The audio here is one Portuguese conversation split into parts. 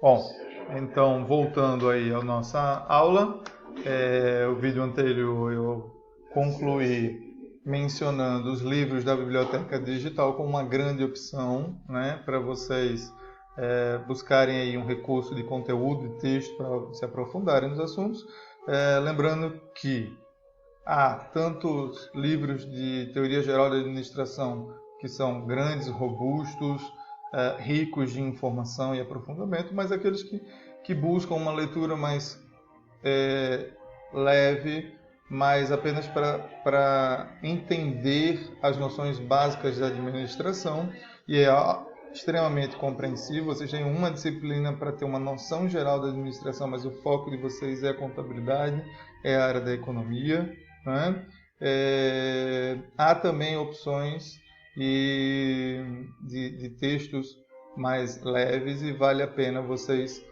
Bom, então voltando aí à nossa aula, o vídeo anterior eu concluí mencionando os livros da biblioteca digital como uma grande opção, né, para vocês buscarem aí um recurso de conteúdo de texto para se aprofundarem nos assuntos. Lembrando que há tantos livros de teoria geral da administração que são grandes, robustos, ricos de informação e aprofundamento, mas aqueles que buscam uma leitura mais leve, mas apenas para entender as noções básicas da administração, e é extremamente compreensível. Vocês têm uma disciplina para ter uma noção geral da administração, mas o foco de vocês é a contabilidade, é a área da economia, né? Há também opções de textos mais leves e vale a pena vocês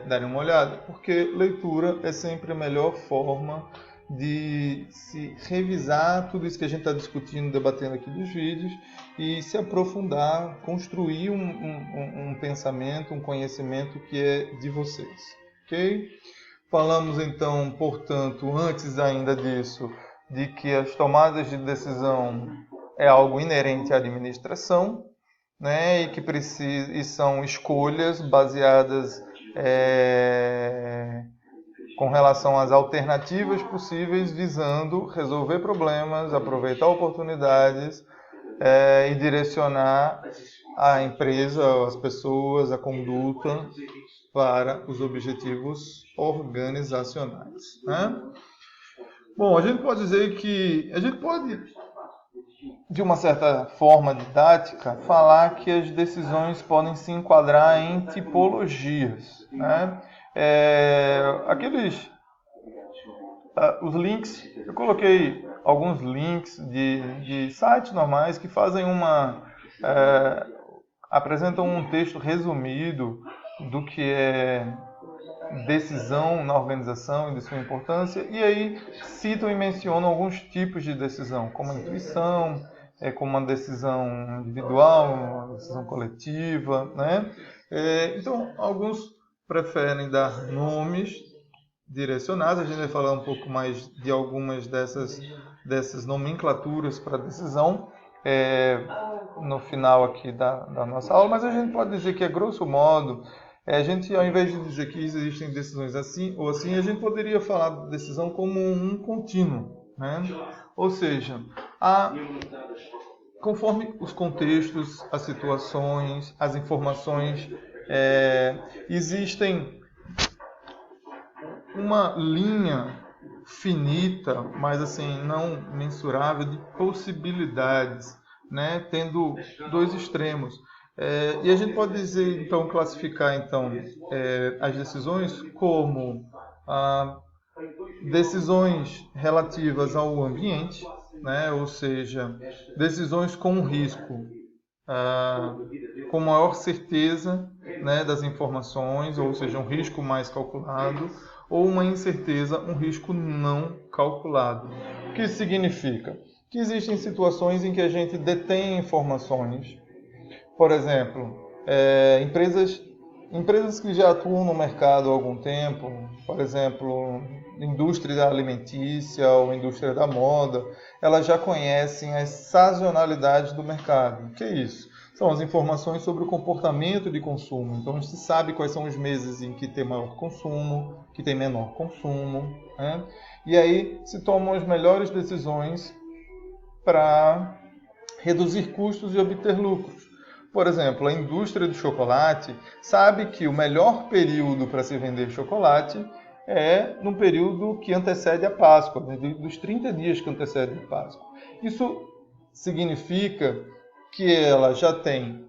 darem uma olhada, porque leitura é sempre a melhor forma de se revisar tudo isso que a gente está discutindo, debatendo aqui dos vídeos e se aprofundar, construir um pensamento, um conhecimento que é de vocês, ok? Falamos então, portanto, antes ainda disso, de que as tomadas de decisão é algo inerente à administração, né, e são escolhas baseadas com relação às alternativas possíveis, visando resolver problemas, aproveitar oportunidades e direcionar a empresa, as pessoas, a conduta para os objetivos organizacionais, né? Bom, a gente pode dizer que a gente pode, de uma certa forma didática, falar que as decisões podem se enquadrar em tipologias, né? Os links, eu coloquei alguns links de sites normais que fazem apresentam um texto resumido do que é decisão na organização e de sua importância, e aí citam e mencionam alguns tipos de decisão, como a intuição, como uma decisão individual, uma decisão coletiva, né? Então, alguns preferem dar nomes direcionados. A gente vai falar um pouco mais de algumas dessas nomenclaturas para decisão no final aqui da nossa aula, mas a gente pode dizer que, a grosso modo, a gente, ao invés de dizer que existem decisões assim ou assim, a gente poderia falar da decisão como um contínuo, né? Ou seja, conforme os contextos, as situações, as informações, existem uma linha finita, mas assim não mensurável, de possibilidades, né? Tendo dois extremos. E a gente pode dizer, então, classificar então as decisões como decisões relativas ao ambiente, né? Ou seja, decisões com risco, com maior certeza, né, das informações, ou seja, um risco mais calculado, ou uma incerteza, um risco não calculado. O que isso significa? Que existem situações em que a gente detém informações. Por exemplo, empresas que já atuam no mercado há algum tempo, por exemplo, indústria alimentícia ou indústria da moda, elas já conhecem as sazonalidades do mercado. O que é isso? São as informações sobre o comportamento de consumo. Então, se sabe quais são os meses em que tem maior consumo, que tem menor consumo, né? E aí se tomam as melhores decisões para reduzir custos e obter lucros. Por exemplo, a indústria do chocolate sabe que o melhor período para se vender chocolate é no período que antecede a Páscoa, dos 30 dias que antecedem a Páscoa. Isso significa que ela já tem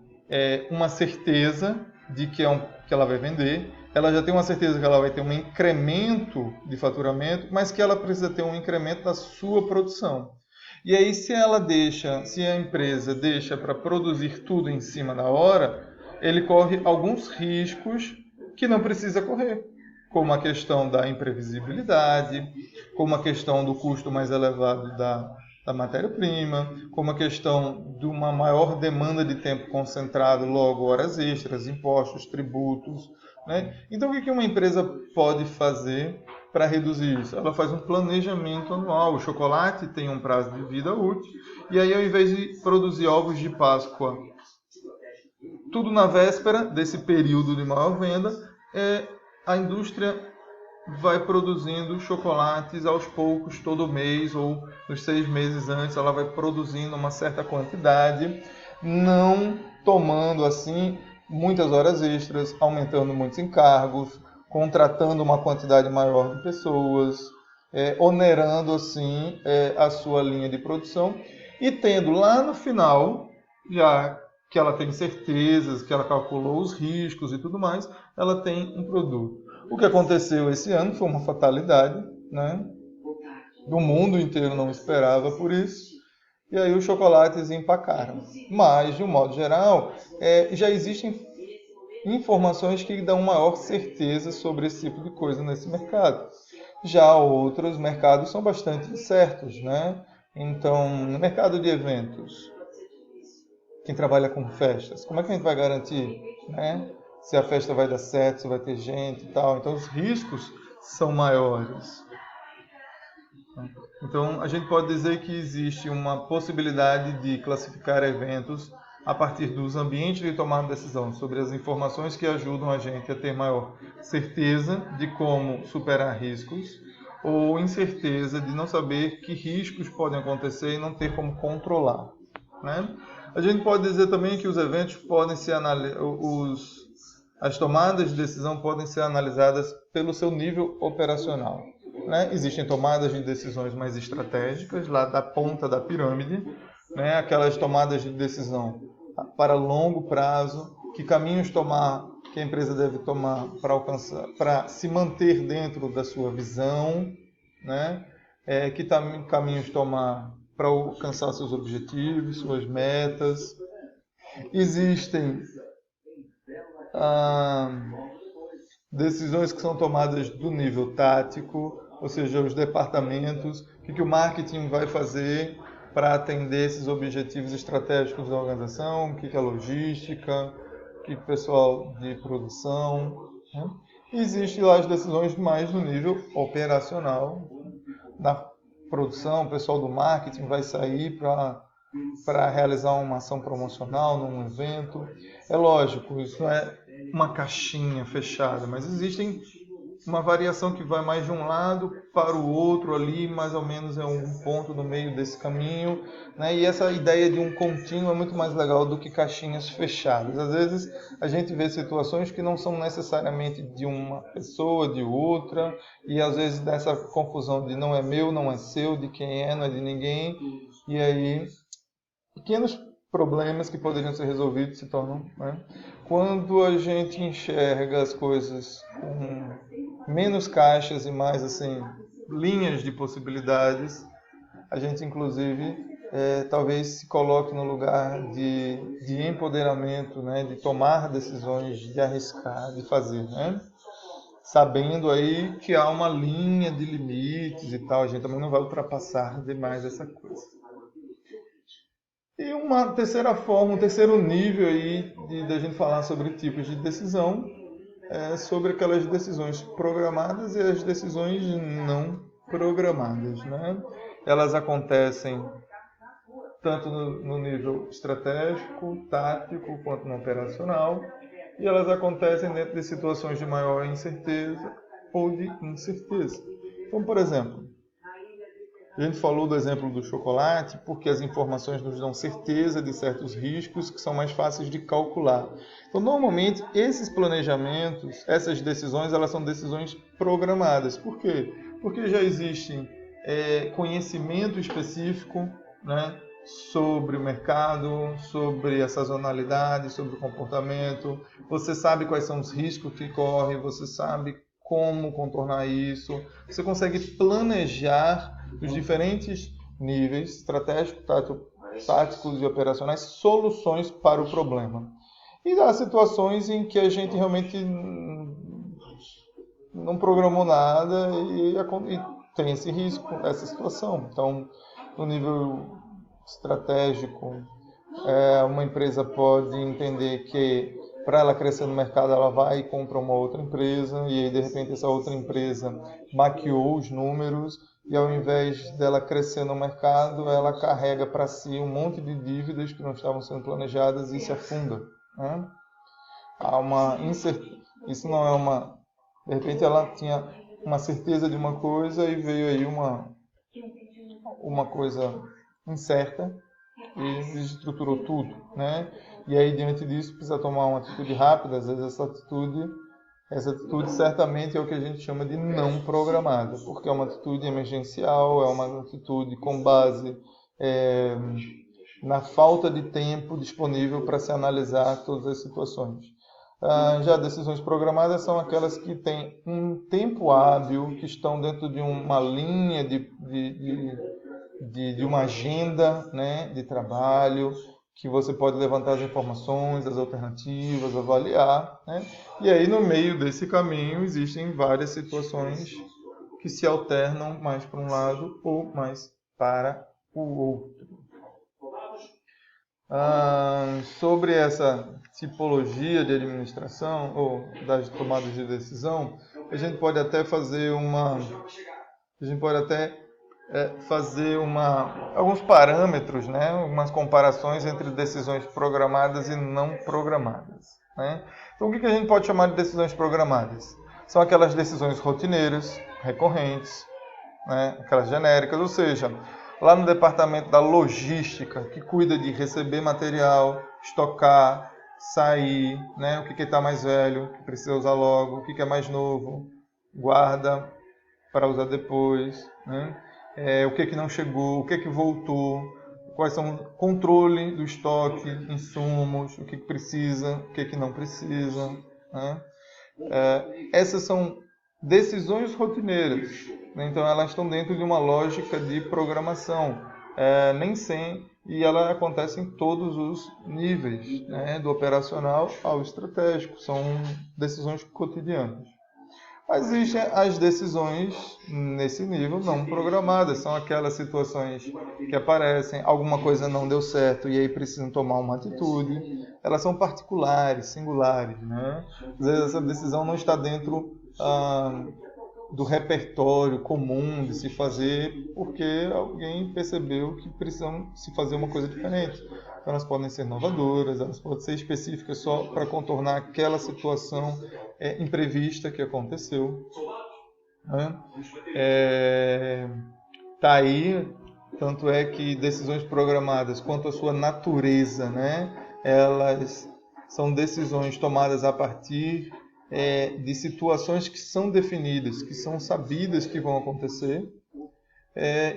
uma certeza de que ela vai vender, ela já tem uma certeza que ela vai ter um incremento de faturamento, mas que ela precisa ter um incremento da sua produção. E aí, se a empresa deixa para produzir tudo em cima da hora, ele corre alguns riscos que não precisa correr, como a questão da imprevisibilidade, como a questão do custo mais elevado da matéria-prima, como a questão de uma maior demanda de tempo concentrado, logo horas extras, impostos, tributos, né? Então, o que uma empresa pode fazer para reduzir isso? Ela faz um planejamento anual. O chocolate tem um prazo de vida útil, e aí, ao invés de produzir ovos de Páscoa tudo na véspera desse período de maior venda, a indústria vai produzindo chocolates aos poucos, todo mês ou nos 6 meses antes, ela vai produzindo uma certa quantidade, não tomando assim muitas horas extras, aumentando muitos encargos, contratando uma quantidade maior de pessoas, onerando assim a sua linha de produção e tendo lá no final, já que ela tem certezas, que ela calculou os riscos e tudo mais, ela tem um produto. O que aconteceu esse ano foi uma fatalidade, né? O mundo inteiro não esperava por isso, e aí os chocolates empacaram. Mas, de um modo geral, já existem informações que dão maior certeza sobre esse tipo de coisa nesse mercado. Já outros mercados são bastante incertos, né? Então, no mercado de eventos, quem trabalha com festas, como é que a gente vai garantir, né? Se a festa vai dar certo, se vai ter gente e tal. Então, os riscos são maiores. Então, a gente pode dizer que existe uma possibilidade de classificar eventos a partir dos ambientes de tomada de decisão, sobre as informações que ajudam a gente a ter maior certeza de como superar riscos, ou incerteza de não saber que riscos podem acontecer e não ter como controlar, né? A gente pode dizer também que os eventos podem ser as tomadas de decisão podem ser analisadas pelo seu nível operacional, né? Existem tomadas de decisões mais estratégicas, lá da ponta da pirâmide, né? Aquelas tomadas de decisão para longo prazo, que caminhos tomar, que a empresa deve tomar para alcançar, para se manter dentro da sua visão, né? Que caminhos tomar para alcançar seus objetivos, suas metas. Existem decisões que são tomadas do nível tático, ou seja, os departamentos, o que o marketing vai fazer para atender esses objetivos estratégicos da organização, o que a logística, o que o pessoal de produção, né? Existem lá as decisões mais no nível operacional. Na produção, o pessoal do marketing vai sair para realizar uma ação promocional num evento. É lógico, isso não é uma caixinha fechada, mas existem uma variação que vai mais de um lado para o outro ali, mais ou menos é um ponto no meio desse caminho, né? E essa ideia de um contínuo é muito mais legal do que caixinhas fechadas. Às vezes a gente vê situações que não são necessariamente de uma pessoa, de outra, e às vezes dessa confusão de não é meu, não é seu, de quem é, não é de ninguém, e aí pequenos problemas que poderiam ser resolvidos se tornam, né? Quando a gente enxerga as coisas com menos caixas e mais assim linhas de possibilidades, a gente inclusive talvez se coloque no lugar de empoderamento, né? De tomar decisões, de arriscar, de fazer, né? Sabendo aí que há uma linha de limites e tal, a gente também não vai ultrapassar demais essa coisa. E uma terceira forma, um terceiro nível aí de a gente falar sobre tipos de decisão é sobre aquelas decisões programadas e as decisões não programadas, né? Elas acontecem tanto no nível estratégico, tático, quanto no operacional, e elas acontecem dentro de situações de maior incerteza ou de incerteza. Então, por exemplo, a gente falou do exemplo do chocolate porque as informações nos dão certeza de certos riscos que são mais fáceis de calcular. Então, normalmente, esses planejamentos, essas decisões, elas são decisões programadas. Por quê? Porque já existe conhecimento específico, né, sobre o mercado, sobre a sazonalidade, sobre o comportamento. Você sabe quais são os riscos que corre, você sabe como contornar isso. Você consegue planejar os diferentes níveis estratégicos, táticos e operacionais, soluções para o problema. E há situações em que a gente realmente não programou nada e tem esse risco, essa situação. Então, No nível estratégico, uma empresa pode entender que para ela crescer no mercado, ela vai e compra uma outra empresa, e aí de repente essa outra empresa maquiou os números, e ao invés dela crescer no mercado, ela carrega para si um monte de dívidas que não estavam sendo planejadas e se afunda. Né? Há uma incerteza. Isso não é uma... De repente ela tinha uma certeza de uma coisa e veio aí uma coisa incerta e desestruturou tudo, né? E aí, diante disso, precisa tomar uma atitude rápida. Às vezes essa atitude certamente é o que a gente chama de não programada, porque é uma atitude emergencial, é uma atitude com base na falta de tempo disponível para se analisar todas as situações. Já decisões programadas são aquelas que têm um tempo hábil, que estão dentro de uma linha de uma agenda, né, de trabalho, que você pode levantar as informações, as alternativas, avaliar. Né? E aí, no meio desse caminho, existem várias situações que se alternam mais para um lado ou mais para o outro. Sobre essa tipologia de administração ou das tomadas de decisão, a gente pode até fazer alguns parâmetros, né? Algumas comparações entre decisões programadas e não programadas. Né? Então, o que a gente pode chamar de decisões programadas? São aquelas decisões rotineiras, recorrentes, né? Aquelas genéricas, ou seja, lá no departamento da logística, que cuida de receber material, estocar, sair, né? O que está mais velho, que precisa usar logo, o que é mais novo, guarda para usar depois, né? O que não chegou, o que voltou, quais são o controle do estoque, insumos, o que precisa, o que não precisa. Né? Essas são decisões rotineiras, né? Então elas estão dentro de uma lógica de programação, nem sempre, e ela acontece em todos os níveis, né? Do operacional ao estratégico, são decisões cotidianas. Existem as decisões nesse nível não programadas, são aquelas situações que aparecem, alguma coisa não deu certo e aí precisam tomar uma atitude. Elas são particulares, singulares, né? Às vezes essa decisão não está dentro do repertório comum de se fazer, porque alguém percebeu que precisam se fazer uma coisa diferente. Então, elas podem ser inovadoras, elas podem ser específicas só para contornar aquela situação imprevista que aconteceu. Né? Tá aí, tanto é que decisões programadas, quanto à sua natureza, né? Elas são decisões tomadas a partir de situações que são definidas, que são sabidas que vão acontecer,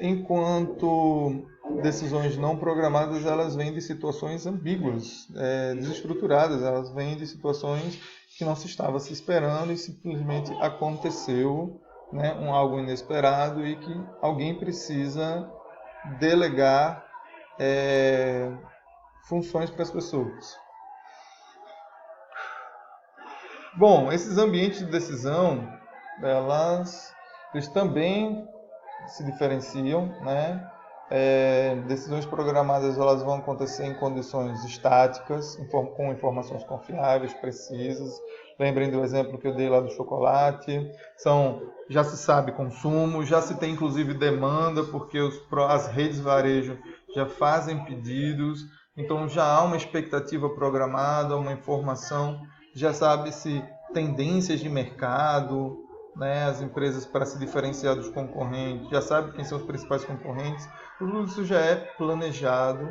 enquanto decisões não programadas, elas vêm de situações ambíguas, desestruturadas, elas vêm de situações que não se estava se esperando e simplesmente aconteceu, né, algo inesperado e que alguém precisa delegar funções para as pessoas. Bom, esses ambientes de decisão, eles também se diferenciam, né? Decisões programadas elas vão acontecer em condições estáticas, com informações confiáveis, precisas. Lembrem do exemplo que eu dei lá do chocolate. Já se sabe consumo, já se tem inclusive demanda, porque as redes varejo já fazem pedidos. Então já há uma expectativa programada, uma informação, já sabe-se tendências de mercado, né, as empresas para se diferenciar dos concorrentes, já sabe quem são os principais concorrentes, tudo isso já é planejado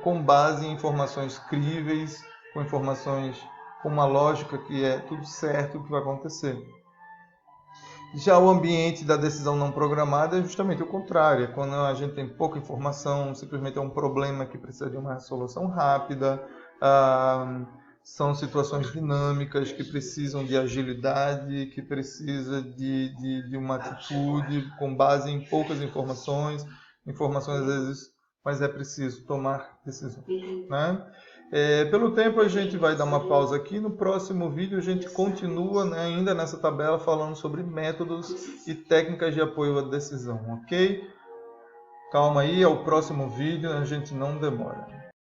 com base em informações críveis, com informações com uma lógica que é tudo certo o que vai acontecer. Já o ambiente da decisão não programada é justamente o contrário, é quando a gente tem pouca informação, simplesmente é um problema que precisa de uma solução rápida, são situações dinâmicas que precisam de agilidade, que precisa de uma atitude com base em poucas informações às vezes, mas é preciso tomar decisões. Né? Pelo tempo a gente vai dar uma pausa aqui, no próximo vídeo a gente continua, né, ainda nessa tabela falando sobre métodos e técnicas de apoio à decisão, ok? Calma aí, é o próximo vídeo, a gente não demora.